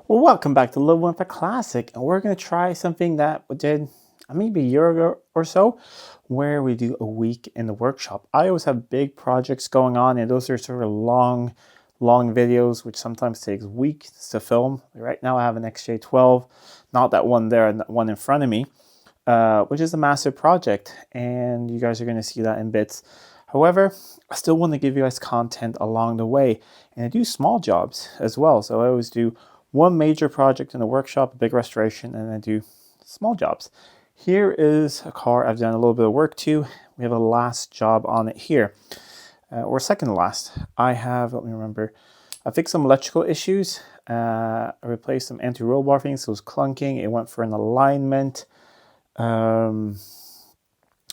Well, welcome back to Living with a Classic, and we're going to try something that we did maybe a year ago or so, where we do a week in the workshop. I always have big projects going on, and those are sort of long videos, which sometimes takes weeks to film. Right now I have an XJ12, not that one there, and that one in front of me, which is a massive project, and you guys are going to see that in bits. However, I still want to give you guys content along the way, and I do small jobs as well. So I always do one major project in the workshop, a big restoration, and I do small jobs. Here is a car I've done a little bit of work to. We have a last job on it here, or second to last. I fixed some electrical issues. I replaced some anti-roll bar things, so it was clunking. It went for an alignment.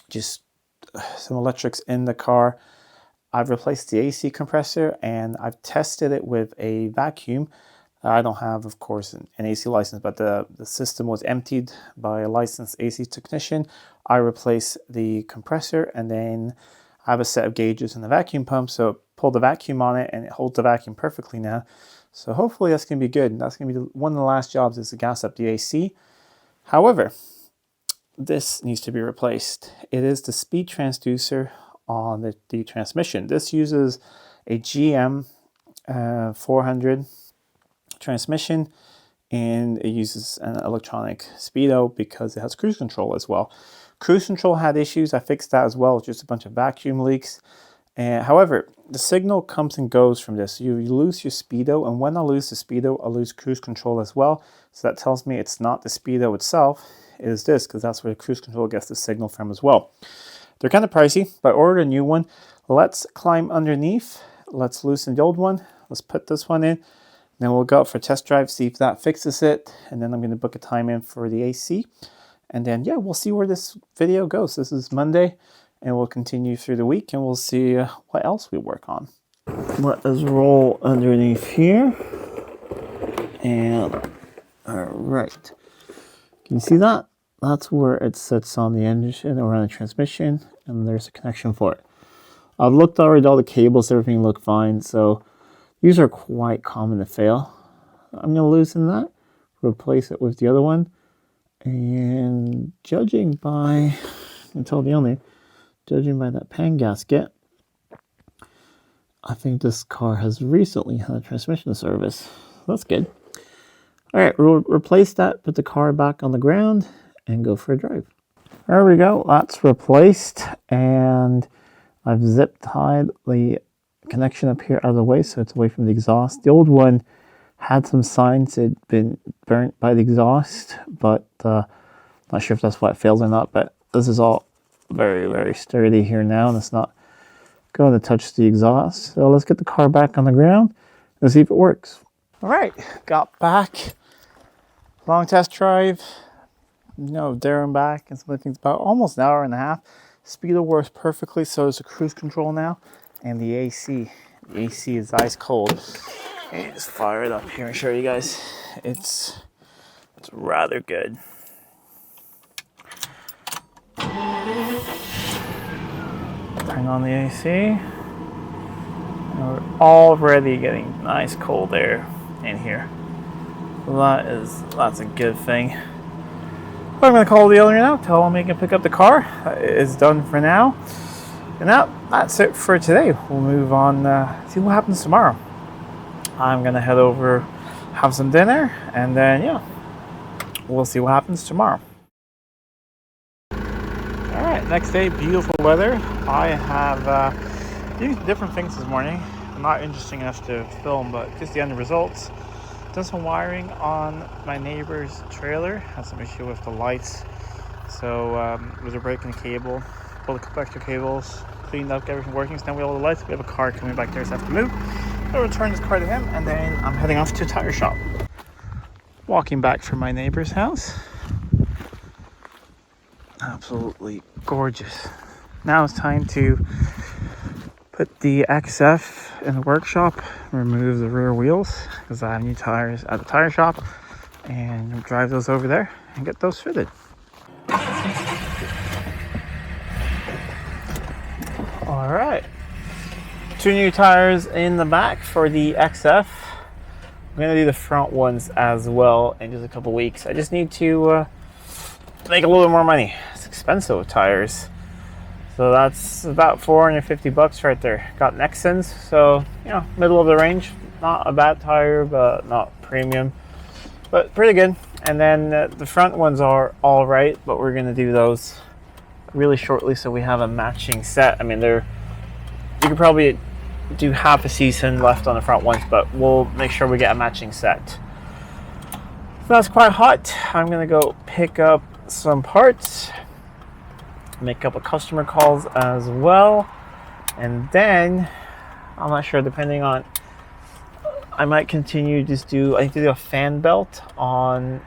Just some electrics in the car. I've replaced the AC compressor, and I've tested it with a vacuum. I don't have, of course, an AC license, but the system was emptied by a licensed AC technician. I replaced the compressor, and then I have a set of gauges in the vacuum pump, so pull the vacuum on it, and it holds the vacuum perfectly now. So hopefully that's going to be good. That's going to be one of the last jobs, is to gas up the AC. However, this needs to be replaced. It is the speed transducer on the transmission. This uses a GM 400 transmission, and it uses an electronic speedo because it has cruise control as well. Cruise control had issues. I fixed that as well. It's just a bunch of vacuum leaks. However, the signal comes and goes from this. You lose your speedo, and when I lose the speedo, I lose cruise control as well. So that tells me it's not the speedo itself, it is this, because that's where the cruise control gets the signal from as well. They're kind of pricey, but I ordered a new one. Let's climb underneath. Let's loosen the old one. Let's put this one in. Then we'll go out for a test drive, see if that fixes it. And then I'm going to book a time in for the AC. And then, yeah, we'll see where this video goes. This is Monday, and we'll continue through the week, and we'll see what else we work on. Let us roll underneath here. And, all right. Can you see that? That's where it sits on the engine or on the transmission, and there's a connection for it. I've looked already, all the cables, everything looked fine, so these are quite common to fail. I'm going to loosen that, replace it with the other one, and judging by that pan gasket, I think this car has recently had a transmission service. That's good. All right, we'll replace that, put the car back on the ground, and go for a drive. There we go, that's replaced, and I've zip tied the connection up here out of the way so it's away from the exhaust. The old one had some signs it had been burnt by the exhaust, but not sure if that's why it failed or not, but this is all very, very sturdy here now, and it's not going to touch the exhaust. So let's get the car back on the ground and see if it works. All right, got back. Long test drive. There and back, and some things, about almost an hour and a half. Speedo works perfectly, so does the cruise control now. And the AC. The AC is ice cold. Let me just fire it up here and show you guys. It's rather good. Turn on the AC. And we're already getting nice cold air in here. That's a good thing. I'm going to call the owner now, tell him he can pick up the car. It's done for now. And that's it for today. We'll move on, see what happens tomorrow. I'm going to head over, have some dinner, and then, yeah, we'll see what happens tomorrow. All right, next day, beautiful weather. I have used different things this morning. Not interesting enough to film, but just the end results. Done some wiring on my neighbor's trailer. Had some issue with the lights, so there was a break in the cable. Pulled a couple extra cables, cleaned up, got everything working. So now we have all the lights. We have a car coming back there this afternoon. I'll return this car to him, and then I'm heading off to a tire shop. Walking back from my neighbor's house. Absolutely gorgeous. Now it's time to put the XF in the workshop, remove the rear wheels because I have new tires at the tire shop, and drive those over there and get those fitted. All right, 2 new tires in the back for the XF. I'm gonna do the front ones as well in just a couple weeks. I just need to make a little bit more money. It's expensive with tires. So that's about 450 bucks right there. Got Nexons, so you know, middle of the range. Not a bad tire, but not premium, but pretty good. And then the front ones are all right, but we're gonna do those really shortly so we have a matching set. I mean, you could probably do half a season left on the front ones, but we'll make sure we get a matching set. So that's quite hot. I'm gonna go pick up some parts, make a couple customer calls as well, and then I'm not sure, depending on, I might continue just do, I need to do a fan belt on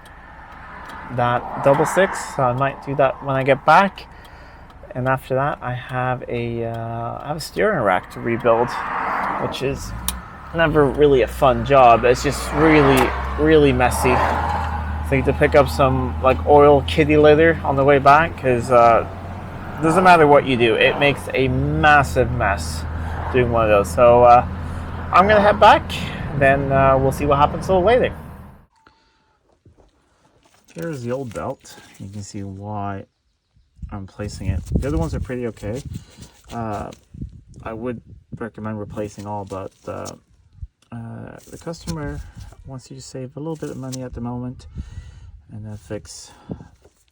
that 6.6, so I might do that when I get back. And after that, I have a steering rack to rebuild, which is never really a fun job. It's just really messy. So I need to pick up some like oil kitty litter on the way back, because doesn't matter what you do, it makes a massive mess doing one of those. So I'm gonna head back, then we'll see what happens a little later. Here's the old belt. You can see why I'm placing it. The other ones are pretty okay. I would recommend replacing all, but the customer wants you to save a little bit of money at the moment and then fix a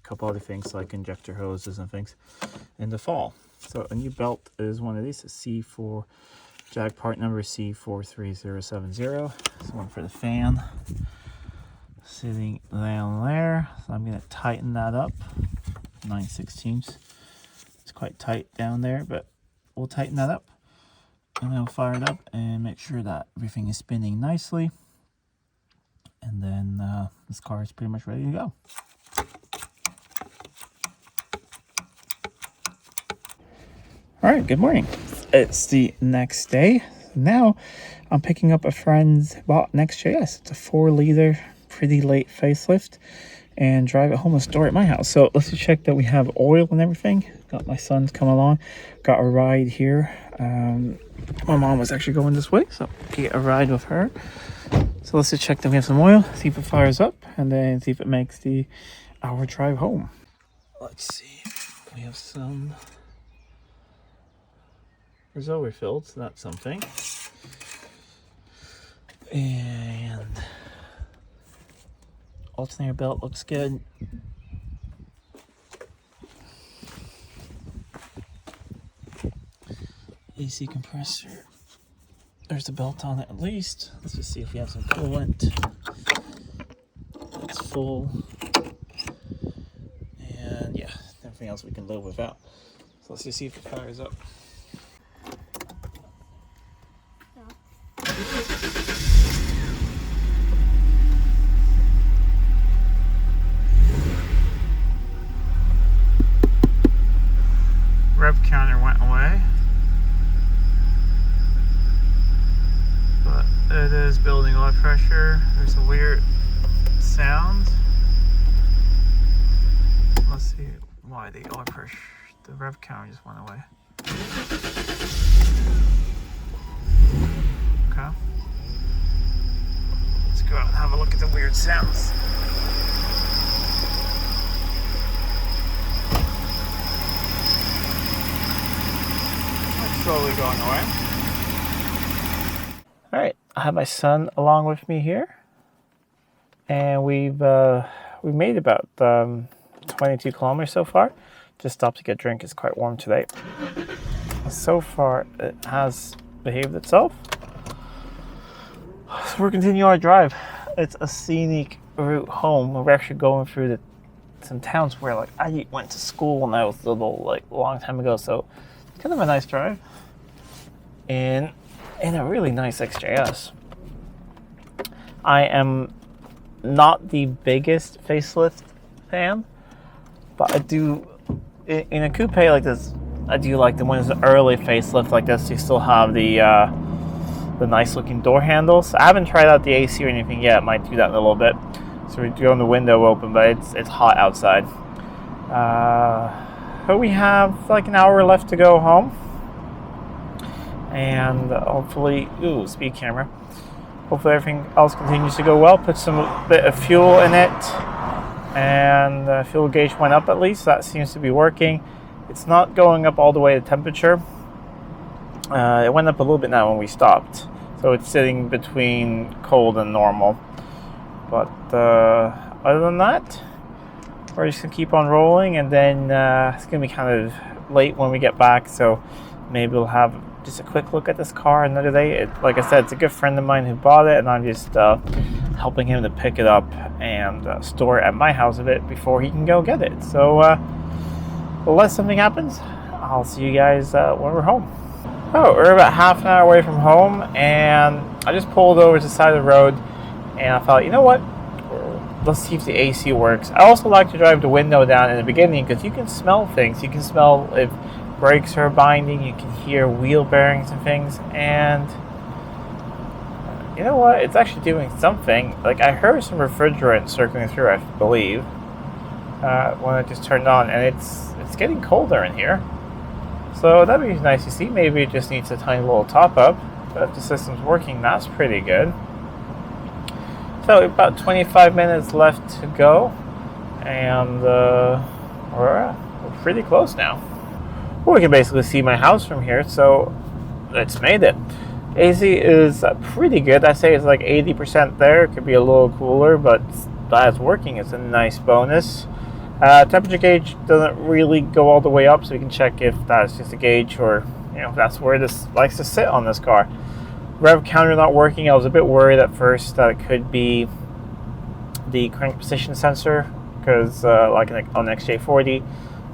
couple other things like injector hoses and things in the fall. So a new belt is one of these, a C4 Jag part number C43070. This one for the fan, sitting down there. So I'm going to tighten that up. 9/16. It's quite tight down there, but we'll tighten that up and then we'll fire it up and make sure that everything is spinning nicely, and then this car is pretty much ready to go. All right, good morning. It's the next day. Now I'm picking up a friend's bought an XJS. It's a 4-liter pretty late facelift, and drive it home and store it at my house. So let's just check that we have oil and everything. Got my sons come along, got a ride here. My mom was actually going this way, so get a ride with her. So let's just check that we have some oil, see if it fires up, and then see if it makes the hour drive home. Let's see, we have some reservoir filled, so that's something. And alternator belt looks good. AC compressor. There's the belt on it at least. Let's just see if we have some coolant. It's full. And yeah, everything else we can live without. So let's just see if it fires up. Rev counter went away, but it is building oil pressure. There's a weird sound. Let's see why the oil pressure, the rev counter just went away. Okay, let's go out and have a look at the weird sounds. Slowly going away. All right, I have my son along with me here, and we've made about 22 kilometers so far. Just stopped to get a drink. It's quite warm today. So far, it has behaved itself. So we're continuing our drive. It's a scenic route home. We're actually going through some towns where like I went to school when I was little, like a long time ago. So it's kind of a nice drive. In a really nice XJS. I am not the biggest facelift fan, but I do, in a coupe like this, I do like the ones early facelift like this. You still have the nice looking door handles. I haven't tried out the AC or anything yet. Might do that in a little bit. So we go in the window open, but it's hot outside. But we have like an hour left to go home. And hopefully, speed camera. hopefully everything else continues to go well. Put some bit of fuel in it, and the fuel gauge went up at least. That seems to be working. It's not going up all the way to temperature. It went up a little bit now when we stopped, so it's sitting between cold and normal. But other than that, we're just gonna keep on rolling, and then it's gonna be kind of late when we get back, so maybe we'll have just a quick look at this car another day. Like I said, it's a good friend of mine who bought it, and I'm just helping him to pick it up and store it at my house a bit before he can go get it. So unless something happens, I'll see you guys when we're home. Oh, we're about half an hour away from home, and I just pulled over to the side of the road, and I thought, you know what, let's see if the AC works. I also like to drive the window down in the beginning because you can smell things. You can smell if brakes are binding, you can hear wheel bearings and things, and you know what, it's actually doing something. Like, I heard some refrigerant circling through, I believe, when I just turned on, and it's getting colder in here. So that'd be nice to see. Maybe it just needs a tiny little top up, but if the system's working, that's pretty good. So about 25 minutes left to go, and we're pretty close now. Well, we can basically see my house from here, so it's made it. AC is pretty good. I say it's like 80% there. It could be a little cooler, but that it's working. It's a nice bonus. Temperature gauge doesn't really go all the way up, so we can check if that's just a gauge or, you know, if that's where this likes to sit on this car. Rev counter not working. I was a bit worried at first that it could be the crank position sensor, because like on XJ40,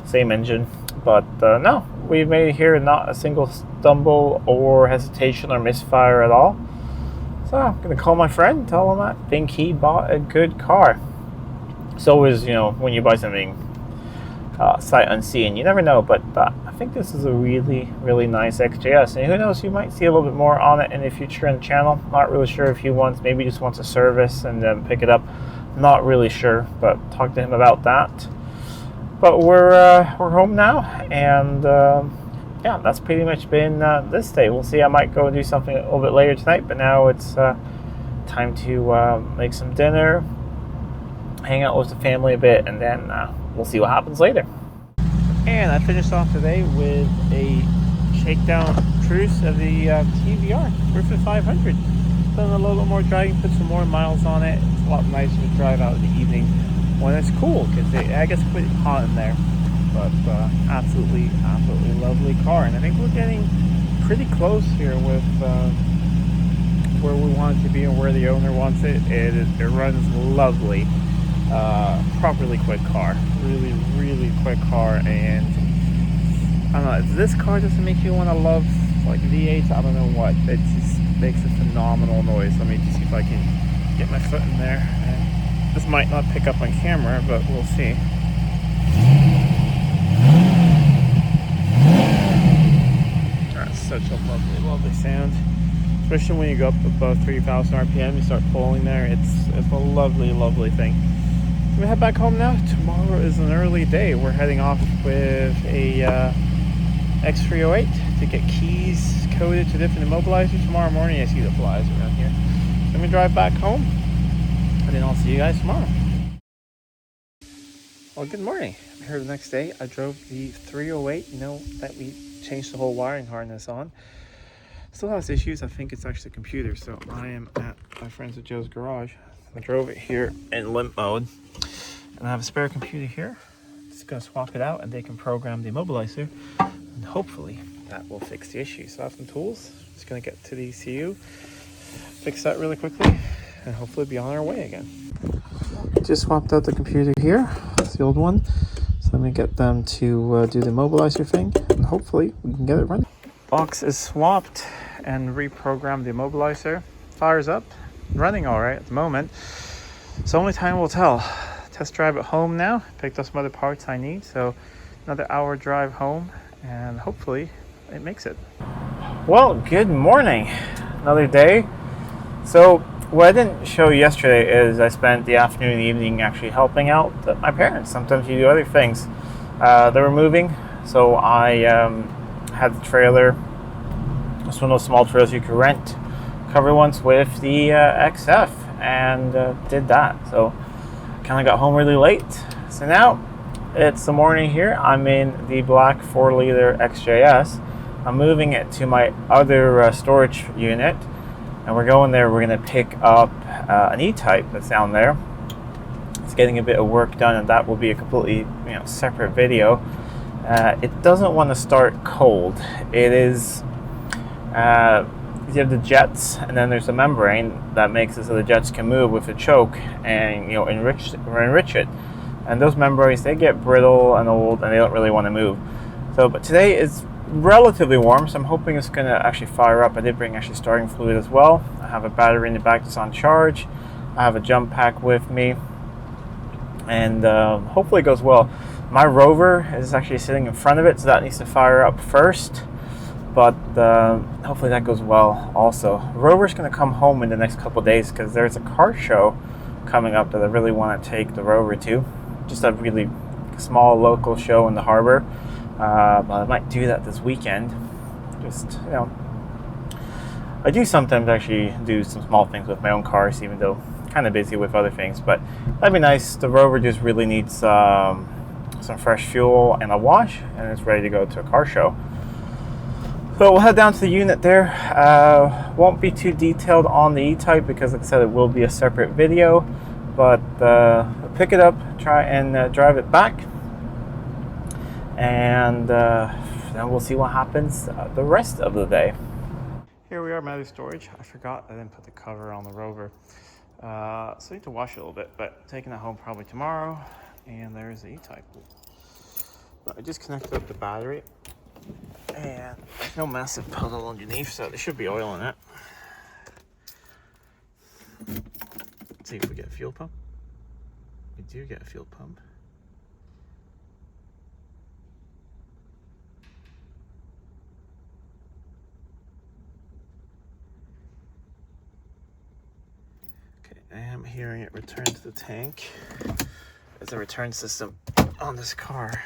same engine. But no, we've made it here, not a single stumble or hesitation or misfire at all. So I'm gonna call my friend, tell him I think he bought a good car. So is, you know, when you buy something sight unseen, you never know. But I think this is a really, really nice XJS, and who knows, you might see a little bit more on it in the future in the channel. Not really sure if he wants, maybe just wants a service and then pick it up. Not really sure, but talk to him about that. But we're home now, and yeah, that's pretty much been this day. We'll see. I might go and do something a little bit later tonight, but now it's time to make some dinner, hang out with the family a bit, and then we'll see what happens later. And I finished off today with a shakedown cruise of the TVR Griffin 500. Done a little bit more driving, put some more miles on it. It's a lot nicer to drive out in the evening when it's cool, because I guess it's pretty hot in there. But absolutely lovely car, and I think we're getting pretty close here with where we want it to be and where the owner wants it. It runs lovely. Properly quick car, really quick car, and I don't know, if this car doesn't make you want to love like V8s, I don't know what. It just makes a phenomenal noise. Let me just see if I can get my foot in there, and this might not pick up on camera, but we'll see. That's such a lovely sound, especially when you go up above 3,000 RPM. You start pulling there. It's a lovely thing. We head back home now. Tomorrow is an early day. We're heading off with a X308 to get keys coded to different immobilizers. Tomorrow morning I see the flies around here. So I'm going to drive back home, and then I'll see you guys tomorrow. Well, good morning. I'm here the next day. I drove the 308, you know, that we changed the whole wiring harness on. Still has issues. I think it's actually the computer. So I am at my friends at Joe's garage. I drove it here in limp mode, and I have a spare computer here. Just gonna swap it out, and they can program the immobilizer, and hopefully that will fix the issue. So I have some tools. Just gonna get to the ECU, fix that really quickly, and hopefully be on our way again. Just swapped out the computer here. It's the old one. So let me get them to do the immobilizer thing, and hopefully we can get it running. Box is swapped and reprogrammed the immobilizer. Fires up. Running all right at the moment, so only time will tell. Test drive at home now. Picked up some other parts I need, so another hour drive home, and hopefully it makes it. Well, good morning. Another day. So what I didn't show you yesterday is I spent the afternoon and evening actually helping out my parents. Sometimes you do other things. They were moving, so I had the trailer. It's one of those small trailers you can rent covered once with the XF, and did that. So kind of got home really late. So now it's the morning here. I'm in the black 4-liter XJS. I'm moving it to my other storage unit, and we're going there. We're going to pick up an E-Type that's down there. It's getting a bit of work done, and that will be a completely separate video. It doesn't want to start cold. It is you have the jets, and then there's a membrane that makes it so the jets can move with the choke and enrich it. And those membranes, they get brittle and old, and they don't really want to move. So, but today is relatively warm, so I'm hoping it's going to actually fire up. I did bring actually starting fluid as well. I have a battery in the back that's on charge. I have a jump pack with me, and hopefully it goes well. My Rover is actually sitting in front of it, so that needs to fire up first, but hopefully that goes well also. Rover's going to come home in the next couple days because there's a car show coming up that I really want to take the Rover to. Just a really small local show in the harbor. But I might do that this weekend. Just, I do sometimes actually do some small things with my own cars, even though I'm kind of busy with other things. But that'd be nice. The Rover just really needs some fresh fuel and a wash, and it's ready to go to a car show. So we'll head down to the unit there. Won't be too detailed on the E-Type because, like I said, it will be a separate video. But I'll pick it up, try and drive it back, and then we'll see what happens the rest of the day. Here we are, my other storage. I forgot I didn't put the cover on the Rover, so I need to wash it a little bit, but taking it home probably tomorrow. And there's the E-Type. I just connected up the battery, and there's no massive puddle underneath, so there should be oil in it. Let's see if we get a fuel pump. We do get a fuel pump. Okay, I am hearing it return to the tank. There's a return system on this car.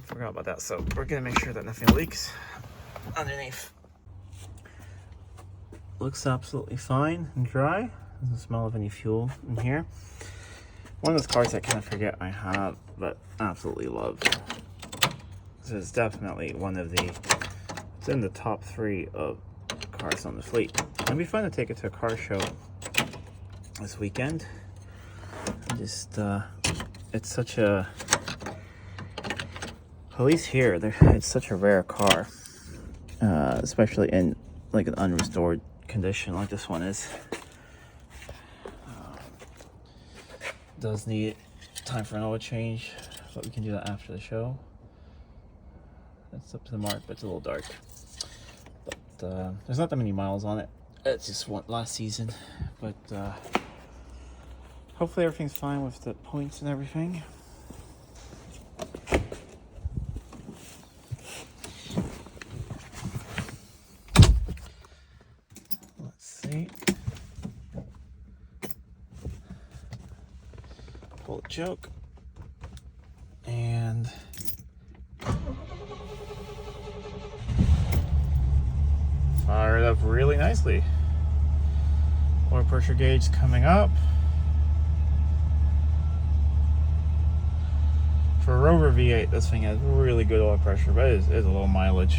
Forgot about that, so we're gonna make sure that nothing leaks underneath. Looks absolutely fine and dry. Doesn't smell of any fuel in here. One of those cars I kind of forget I have, but absolutely love. This is definitely one of the, it's in the top 3 of cars on the fleet. It'd be fun to take it to a car show this weekend. Just, it's such a, at least here, it's such a rare car, especially in like an unrestored condition like this one is. Does need time for an oil change, but we can do that after the show. That's up to the mark, but it's a little dark. But there's not that many miles on it. It's just one last season, but hopefully everything's fine with the points and everything. Let's see. Pull the choke. And fire it up really nicely. Oil pressure gauge coming up. For a Rover V8, this thing has really good oil pressure, but it is a low mileage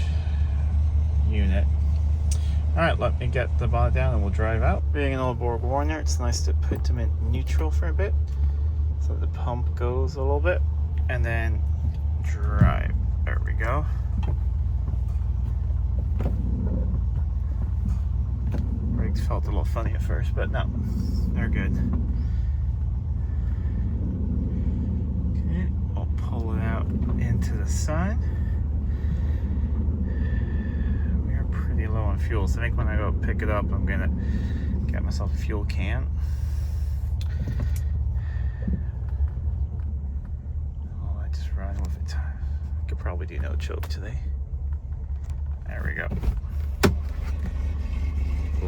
unit. Alright, let me get the bonnet down and we'll drive out. Being an old Borg Warner, it's nice to put them in neutral for a bit so the pump goes a little bit, and then drive. There we go. Brakes felt a little funny at first, but no, they're good. Okay, I'll pull it out into the sun. We are pretty low on fuel, so I think when I go pick it up, I'm gonna get myself a fuel can. Oh, I just run with it. I could probably do no choke today. There we go.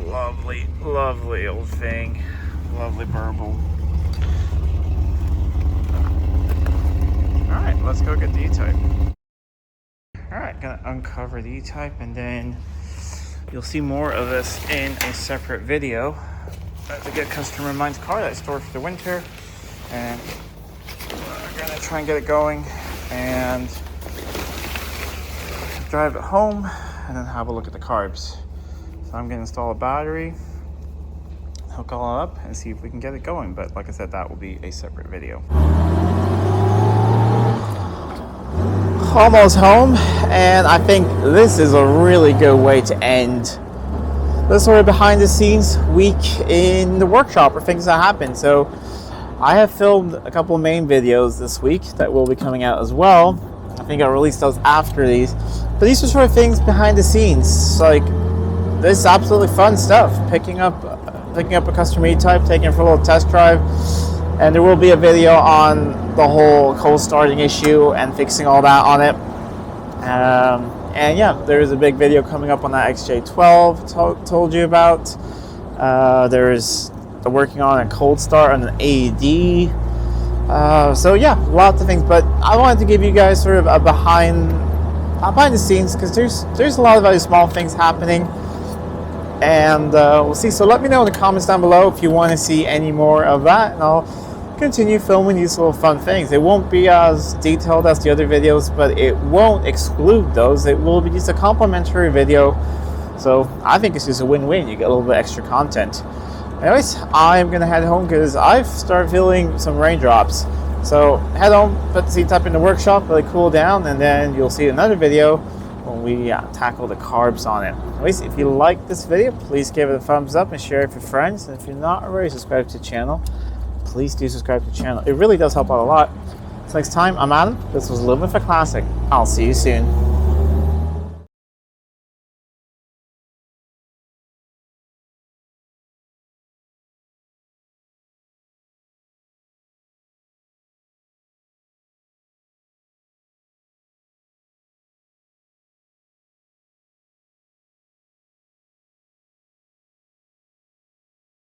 Lovely, lovely old thing. Lovely burble. Alright, let's go get the E-Type. Alright, gonna uncover the E-Type and then You'll see more of this in a separate video. That's a good customer of mine's car that I stored for the winter, and we're gonna try and get it going and drive it home and then have a look at the carbs. So I'm gonna install a battery, hook all up, and see if we can get it going. But like I said, that will be a separate video. Almost home, and I think this is a really good way to end this sort of behind the scenes week in the workshop or things that happen. So I have filmed a couple of main videos this week that will be coming out as well. I think I'll release those after these, but these are sort of things behind the scenes. Like, this is absolutely fun stuff, picking up a custom E-Type, taking it for a little test drive. And there will be a video on the whole cold starting issue and fixing all that on it. And yeah, there is a big video coming up on that XJ12 told you about. There's working on a cold start on an AED. So yeah, lots of things. But I wanted to give you guys sort of a behind the scenes, because there's a lot of other small things happening. And we'll see. So let me know in the comments down below if you want to see any more of that, and I'll continue filming these little fun things. It won't be as detailed as the other videos, but it won't exclude those. It will be just a complimentary video. So I think it's just a win-win. You get a little bit extra content. Anyways, I'm gonna head home because I've started feeling some raindrops. So head home, put the E-Type in the workshop, let it cool down, and then you'll see another video when we tackle the carbs on it. Anyways, if you like this video, please give it a thumbs up and share it with friends. And if you're not already subscribed to the channel, please do subscribe to the channel. It really does help out a lot. So next time, I'm Adam. This was Living with a Classic. I'll see you soon.